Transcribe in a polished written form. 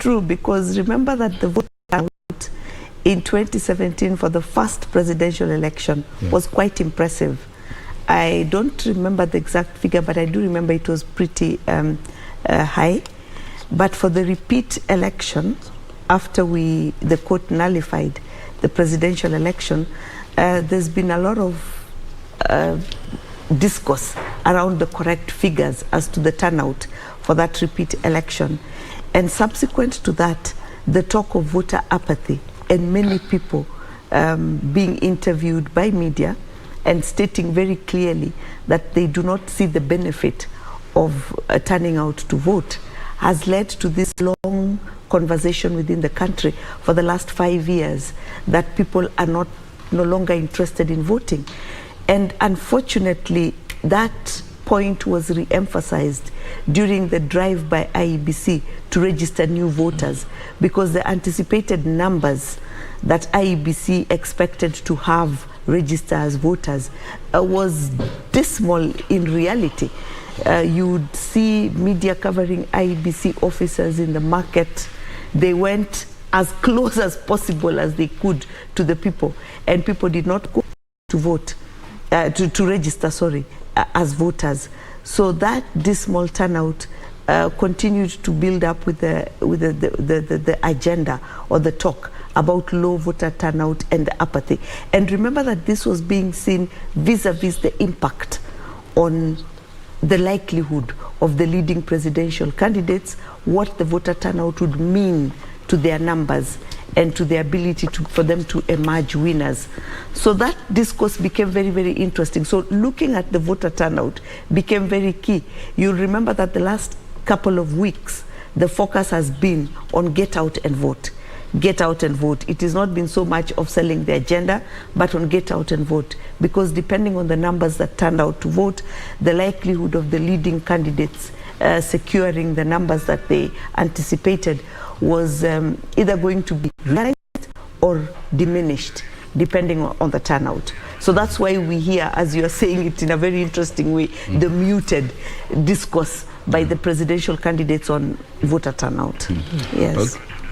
true, because remember that the vote out in 2017 for the first presidential election was quite impressive. I don't remember the exact figure, but I do remember it was pretty high. But for the repeat election, after the court nullified the presidential election, there's been a lot of discourse around the correct figures as to the turnout for that repeat election. And subsequent to that, the talk of voter apathy and many people being interviewed by media and stating very clearly that they do not see the benefit of turning out to vote has led to this long conversation within the country for the last 5 years that people are no longer interested in voting. And unfortunately, that point was re-emphasized during the drive by IEBC to register new voters, because the anticipated numbers that IEBC expected to have register as voters was dismal in reality. You would see media covering IEBC officers in the market. They went as close as possible as they could to the people, and people did not go to vote, to register, as voters. So that dismal turnout continued to build up with the agenda or the talk about low voter turnout and the apathy. And remember that this was being seen vis-a-vis the impact on the likelihood of the leading presidential candidates, what the voter turnout would mean to their numbers and to the ability for them to emerge winners. So that discourse became very, very interesting. So looking at the voter turnout became very key. You'll remember that the last couple of weeks, the focus has been on get out and vote. Get out and vote. It has not been so much of selling the agenda, but on get out and vote. Because depending on the numbers that turned out to vote, the likelihood of the leading candidates securing the numbers that they anticipated was either going to be realized or diminished, depending on the turnout. So that's why we hear, as you are saying it in a very interesting way, the muted discourse by the presidential candidates on voter turnout. Yes. Okay.